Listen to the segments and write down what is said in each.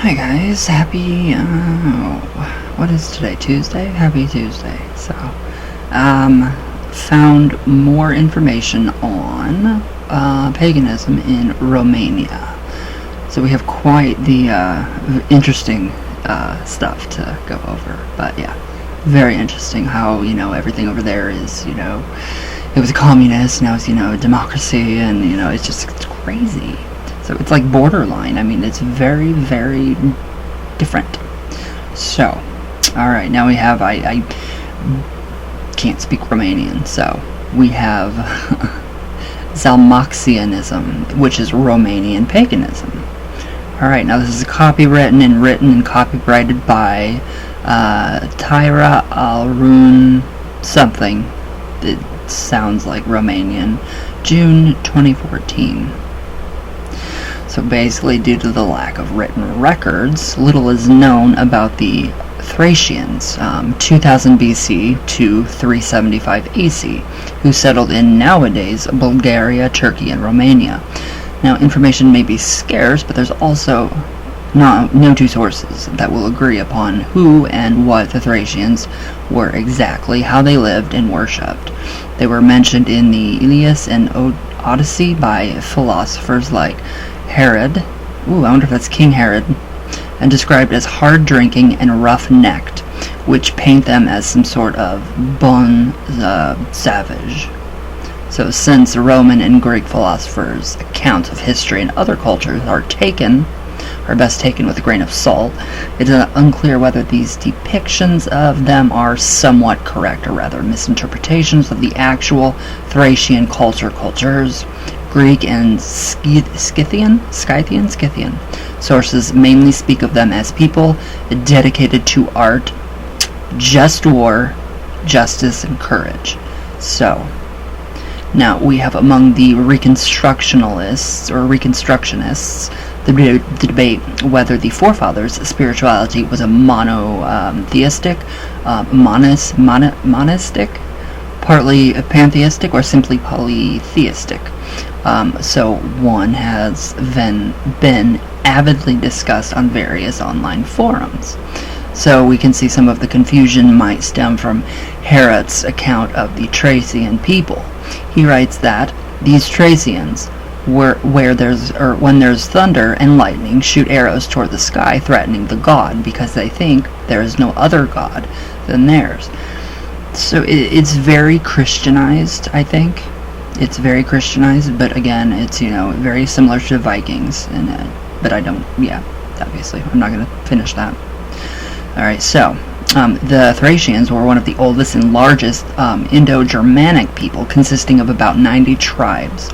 Hi guys, happy, what is today, Tuesday? Happy Tuesday. So, found more information on, paganism in Romania. So we have quite the, interesting, stuff to go over. But yeah, very interesting how, everything over there is, it was communist, now it's, democracy, and, it's crazy. So it's like borderline. I mean, it's very, very different. So, alright, now we have, I can't speak Romanian, so we have Zalmoxianism, which is Romanian Paganism. Alright, now this is copywritten and written and copyrighted by Tyra Alrun something. It sounds like Romanian. June 2014. So basically, due to the lack of written records, little is known about the Thracians, 2000 BC to 375 AC, who settled in nowadays Bulgaria, Turkey, and Romania. Now, information may be scarce, but there's also no two sources that will agree upon who and what the Thracians were exactly, how they lived and worshipped. They were mentioned in the Iliad and Odyssey by philosophers like Herod, I wonder if that's King Herod, and described as hard-drinking and rough-necked, which paint them as some sort of bon savage. So since Roman and Greek philosophers' accounts of history and other cultures are best taken with a grain of salt, it is unclear whether these depictions of them are somewhat correct, or rather misinterpretations of the actual Thracian cultures. Greek and Scythian sources mainly speak of them as people dedicated to art, just war, justice, and courage. So, now we have among the Reconstructionists the debate whether the forefathers' spirituality was a monotheistic, monistic, partly pantheistic, or simply polytheistic. So one has been avidly discussed on various online forums. So we can see some of the confusion might stem from Herod's account of the Thracian people. He writes that these Thracians when there's thunder and lightning, shoot arrows toward the sky, threatening the god, because they think there is no other god than theirs. So it's very Christianized, I think. It's very Christianized, but again, it's, very similar to the Vikings, but obviously, I'm not going to finish that. Alright, so, the Thracians were one of the oldest and largest Indo-Germanic people, consisting of about 90 tribes,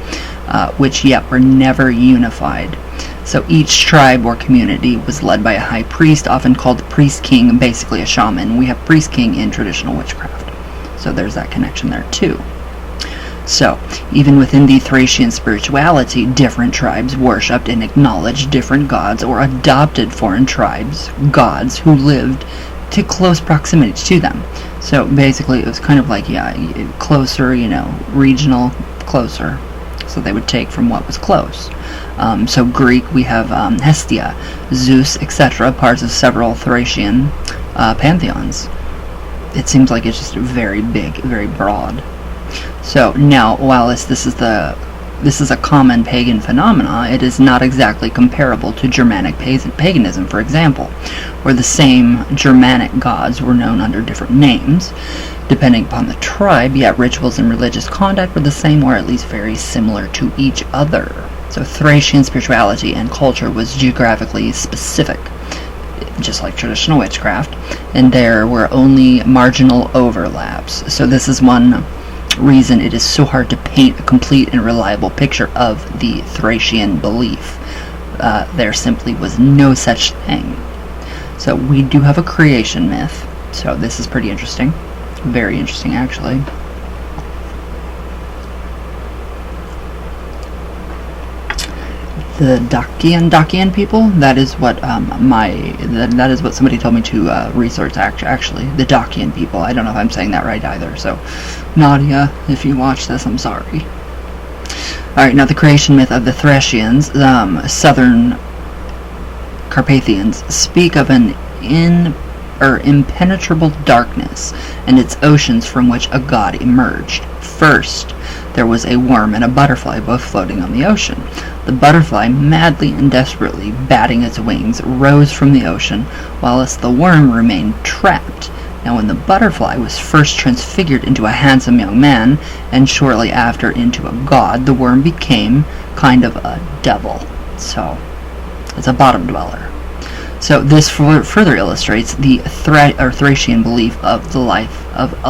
which yet were never unified. So each tribe or community was led by a high priest, often called the priest-king, basically a shaman. We have priest-king in traditional witchcraft. So there's that connection there too. So, even within the Thracian spirituality, different tribes worshipped and acknowledged different gods or adopted foreign tribes, gods who lived to close proximity to them. So basically it was kind of like, closer, regional, closer. So they would take from what was close. So Greek, we have Hestia, Zeus, etc., parts of several Thracian pantheons. It seems like it's just very big, very broad. So now, while this is a common pagan phenomena, it is not exactly comparable to Germanic paganism, for example, where the same Germanic gods were known under different names, depending upon the tribe, yet rituals and religious conduct were the same, or at least very similar to each other. So Thracian spirituality and culture was geographically specific, just like traditional witchcraft, and there were only marginal overlaps. So this is one reason it is so hard to paint a complete and reliable picture of the Thracian belief. There simply was no such thing. So we do have a creation myth. So this is pretty interesting. Very interesting, actually. The Dacian people. That is what that is what somebody told me to research. Actually, the Dacian people. I don't know if I'm saying that right either. So, Nadia, if you watch this, I'm sorry. All right, now the creation myth of the Thrashians, southern Carpathians speak of an impenetrable darkness and its oceans from which a god emerged. First, there was a worm and a butterfly both floating on the ocean. The butterfly, madly and desperately batting its wings, rose from the ocean, whilst the worm remained trapped. Now when the butterfly was first transfigured into a handsome young man, and shortly after into a god, the worm became kind of a devil. So, it's a bottom dweller. So this further illustrates the Thracian belief of a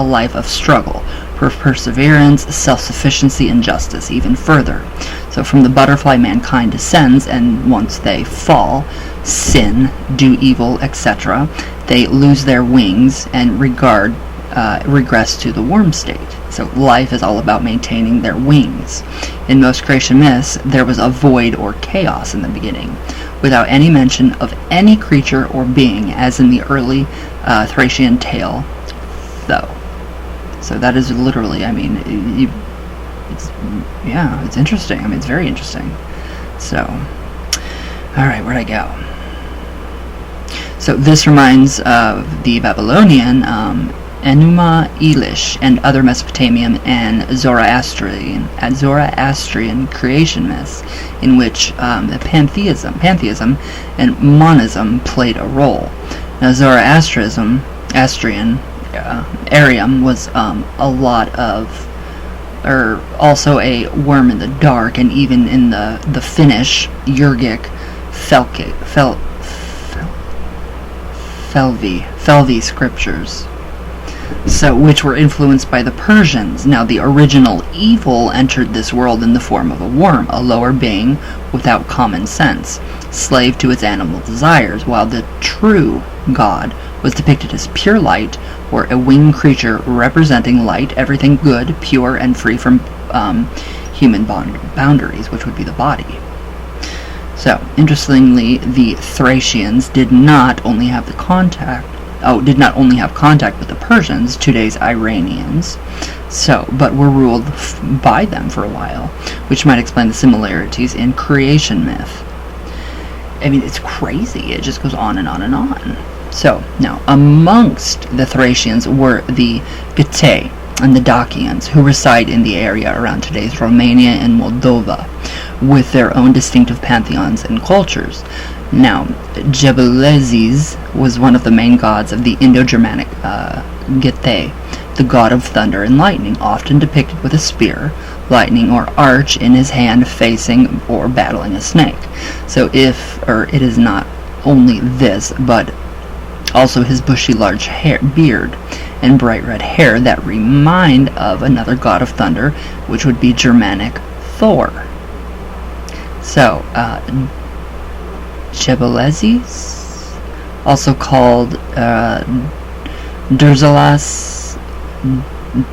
life of struggle, perseverance, self-sufficiency, and justice, even further. So from the butterfly, mankind descends, and once they fall, sin, do evil, etc., they lose their wings and regress to the worm state. So life is all about maintaining their wings. In most creation myths, there was a void or chaos in the beginning, without any mention of any creature or being, as in the early Thracian tale, though. So that is literally, I mean, it's interesting. I mean, it's very interesting. So, alright, where'd I go? So this reminds of the Babylonian Enuma Elish and other Mesopotamian and Zoroastrian creation myths, in which pantheism and monism played a role. Now Zoroasterism, Arium was also a worm in the dark, and even in the Finnish Yrgic Felvi scriptures, so which were influenced by the Persians. Now the original evil entered this world in the form of a worm, a lower being without common sense, slave to its animal desires, while the true God was depicted as pure light, or a winged creature representing light, everything good, pure, and free from human boundaries, which would be the body. So, interestingly, the Thracians did not only have contact with the Persians, today's Iranians, but were ruled by them for a while, which might explain the similarities in creation myth. I mean, it's crazy. It just goes on and on and on. So, now, amongst the Thracians were the Getae and the Dacians, who reside in the area around today's Romania and Moldova, with their own distinctive pantheons and cultures. Now, Gebelezes was one of the main gods of the Indo-Germanic Getae, the god of thunder and lightning, often depicted with a spear, lightning, or arch in his hand, facing or battling a snake. So it is not only this, but also his bushy large beard and bright red hair that remind of another god of thunder, which would be Germanic Thor. So, Gebelezes, also called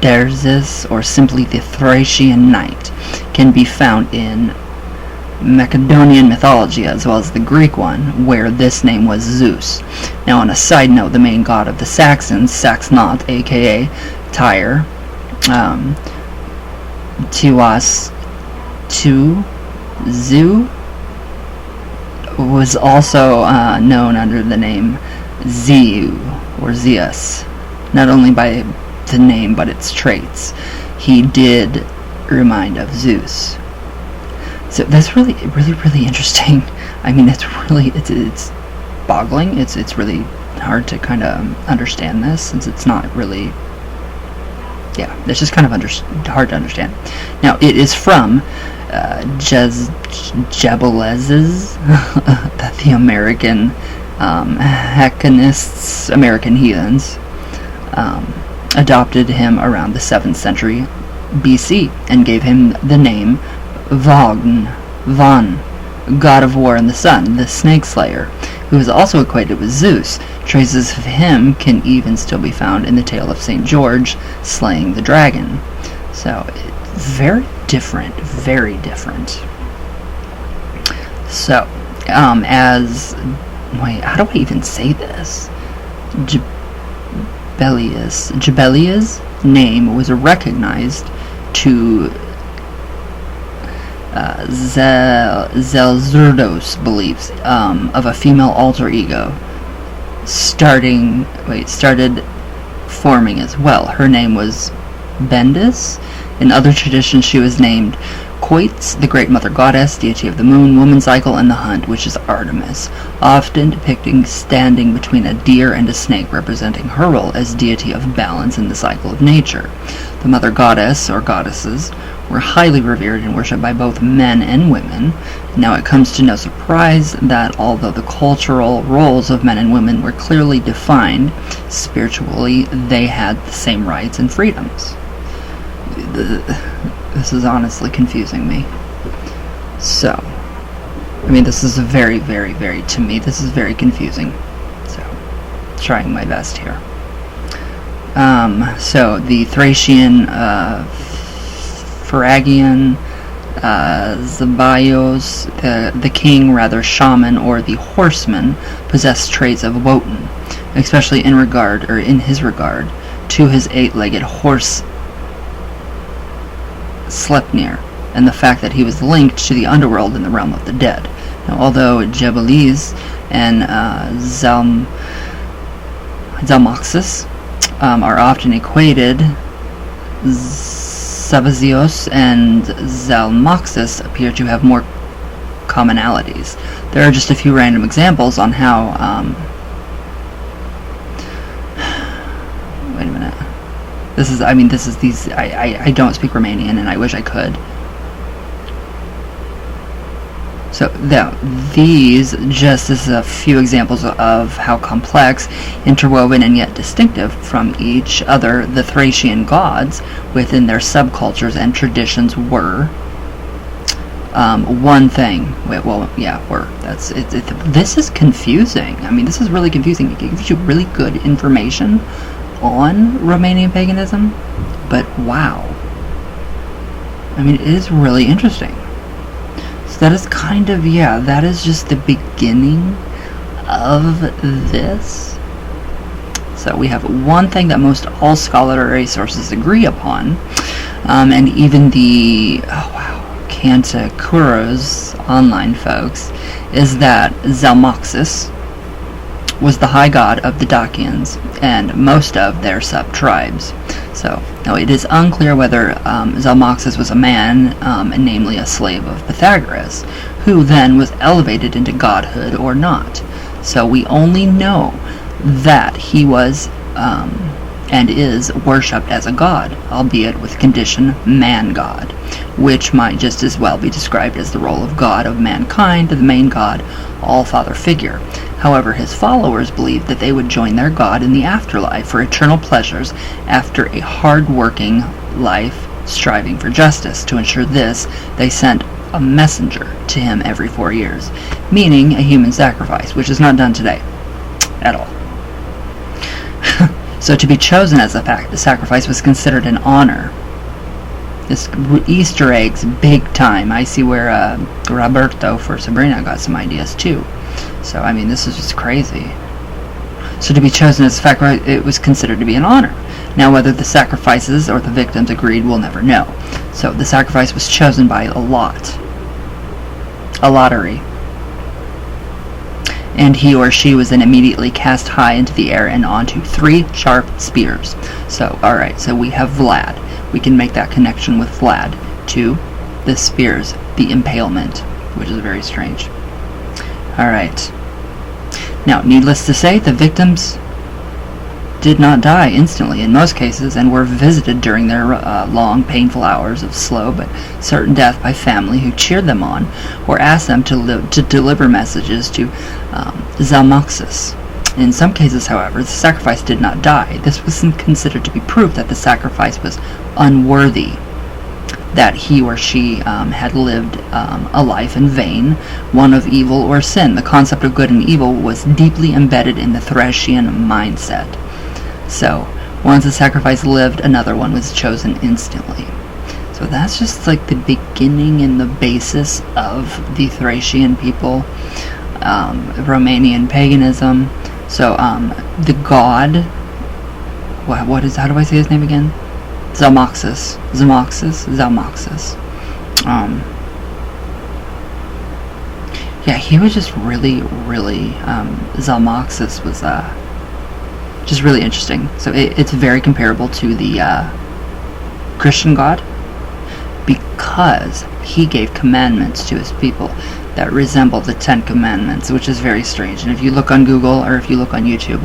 Derzis, or simply the Thracian Knight, can be found in Macedonian mythology as well as the Greek one, where this name was Zeus. Now, on a side note, the main god of the Saxons, Saxnot, aka Tyre, Zu, was also known under the name Zeu, or Zeus, not only by the name but its traits. He did remind of Zeus. So that's really interesting. I mean, it's boggling. It's really hard to kind of understand this, since it's not really, it's just kind of hard to understand. Now, it is from Gebelezes that the American Hackanists, American heathens, adopted him around the 7th century BC and gave him the name Van, god of war and the sun, the snake slayer, who is also equated with Zeus. Traces of him can even still be found in the tale of St. George slaying the dragon. So, very different, very different. So, how do I even say this? Gebelia's name was recognized to Zelzurdos beliefs of a female alter ego started forming as well. Her name was Bendis. In other traditions, she was named Koitz, the great mother goddess, deity of the moon, woman cycle, and the hunt, which is Artemis, often depicting standing between a deer and a snake, representing her role as deity of balance in the cycle of nature. The mother goddess, or goddesses, were highly revered and worshipped by both men and women. Now it comes to no surprise that although the cultural roles of men and women were clearly defined, spiritually they had the same rights and freedoms. This is honestly confusing me. So, I mean, this is to me, this is very confusing. So, trying my best here. So, the Thracian, Phrygian, Zabayos, the king, rather shaman, or the horseman, possessed traits of Wotan, especially in his regard to his 8-legged horse Sleipnir, and the fact that he was linked to the underworld in the realm of the dead. Now, although Jabalis and Zalmoxis are often equated, Sabazios and Zalmoxis appear to have more commonalities. There are just a few random examples on how wait a minute. I don't speak Romanian, and I wish I could. So these just as a few examples of how complex, interwoven, and yet distinctive from each other the Thracian gods within their subcultures and traditions were. One thing. This is confusing. I mean, this is really confusing. It gives you really good information on Romanian paganism, but wow. I mean, it is really interesting. So that is that is just the beginning of this. So we have one thing that most all scholarly sources agree upon, and even the Kantakuros online folks, is that Zalmoxis was the high god of the Dacians and most of their sub-tribes. So, now it is unclear whether Zalmoxis was a man, namely a slave of Pythagoras, who then was elevated into godhood or not. So we only know that he was and is worshipped as a god, albeit with condition man-god, which might just as well be described as the role of god of mankind, the main god, all-father figure. However, his followers believed that they would join their god in the afterlife for eternal pleasures after a hard-working life striving for justice. To ensure this, they sent a messenger to him every 4 years, meaning a human sacrifice, which is not done today at all. So to be chosen as a sacrifice was considered an honor. This Easter eggs big time. I see where Roberto for Sabrina got some ideas too. So I mean, this is just crazy. So to be chosen as a sacrifice, it was considered to be an honor. Now whether the sacrifices or the victims agreed, we'll never know. So the sacrifice was chosen by a lottery. And he or she was then immediately cast high into the air and onto 3 sharp spears. So, alright, so we have Vlad. We can make that connection with Vlad to the spears, the impalement, which is very strange. Alright. Now, needless to say, the victims did not die instantly in most cases and were visited during their long, painful hours of slow but certain death by family who cheered them on or asked them to deliver messages to Zalmoxis. In some cases, however, the sacrifice did not die. This was considered to be proof that the sacrifice was unworthy, that he or she had lived a life in vain, one of evil or sin. The concept of good and evil was deeply embedded in the Thracian mindset. So, once a sacrifice lived, another one was chosen instantly. So that's just like the beginning and the basis of the Thracian people, Romanian paganism. So, the god, how do I say his name again? Zalmoxis. yeah, he was just really, Zalmoxis was just really interesting. So it's very comparable to the Christian God, because he gave commandments to his people that resemble the 10 Commandments, which is very strange. And if you look on Google, or if you look on YouTube,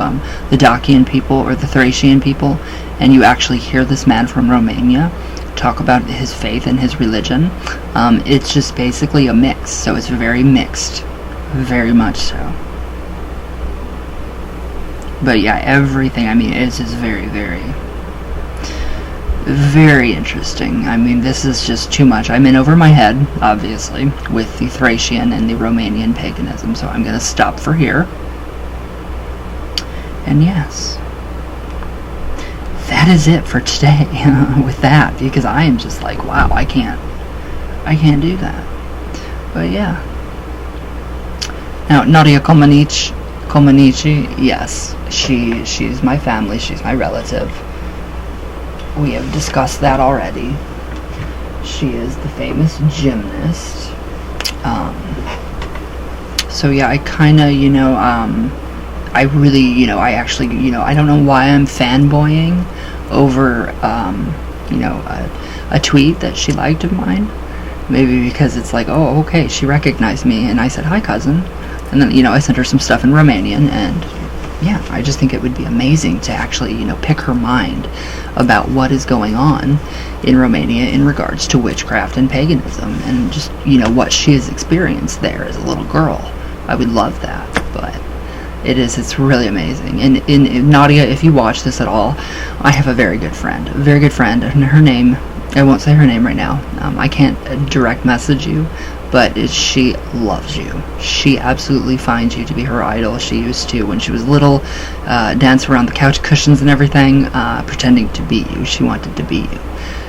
the Dacian people or the Thrashian people, and you actually hear this man from Romania talk about his faith and his religion, it's just basically a mix. So it's very mixed, very much so. But yeah, everything, I mean, it's just very, very interesting. I mean, this is just too much. I'm in over my head, obviously, with the Thracian and the Romanian paganism, so I'm going to stop for here. And yes, that is it for today with that, because I am just like, wow, I can't do that. But yeah. Now, Nadia Comaneci, yes, she's my family, she's my relative. We have discussed that already. She is the famous gymnast. So yeah, I kind of, I really, I actually, I don't know why I'm fanboying over, a tweet that she liked of mine. Maybe because it's like, oh, okay, she recognized me, and I said, hi, cousin. And then, I sent her some stuff in Romanian, and yeah, I just think it would be amazing to actually, pick her mind about what is going on in Romania in regards to witchcraft and paganism, and just, what she has experienced there as a little girl. I would love that, but it's really amazing. And in Nadia, if you watch this at all, I have a very good friend, and her name, I won't say her name right now, I can't direct message you, but she loves you. She absolutely finds you to be her idol. She used to, when she was little, dance around the couch cushions and everything, pretending to be you. She wanted to be you.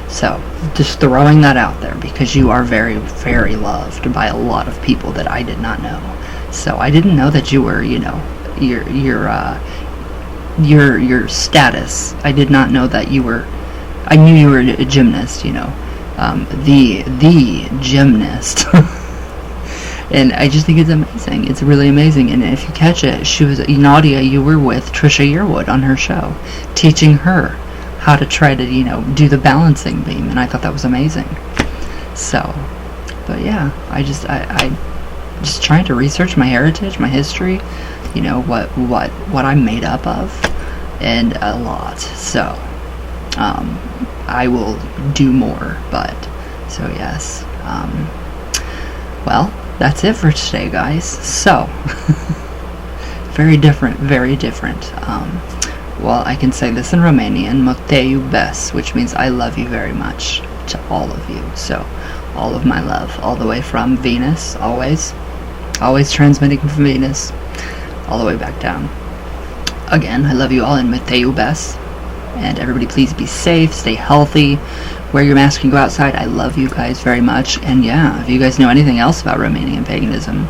So, just throwing that out there, because you are very, very loved by a lot of people that I did not know. So, I didn't know that you were, your status. I did not know that you were, I knew you were a gymnast, the gymnast. And I just think it's amazing. It's really amazing. And if you catch it, Nadia, you were with Trisha Yearwood on her show, teaching her how to try to, do the balancing beam, and I thought that was amazing. So, but yeah, I just trying to research my heritage, my history, what I'm made up of, and a lot. So, I will do more, but, so yes, well, that's it for today, guys. So, very different, well, I can say this in Romanian, "Mă te iubesc," which means I love you very much, to all of you. So, all of my love, all the way from Venus, always transmitting from Venus, all the way back down. Again, I love you all, and "Mă te iubesc." And everybody, please be safe, stay healthy, wear your mask and go outside. I love you guys very much. And yeah, if you guys know anything else about Romanian paganism,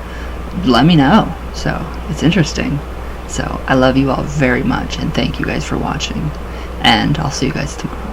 let me know. So, it's interesting. So, I love you all very much, and thank you guys for watching. And I'll see you guys tomorrow.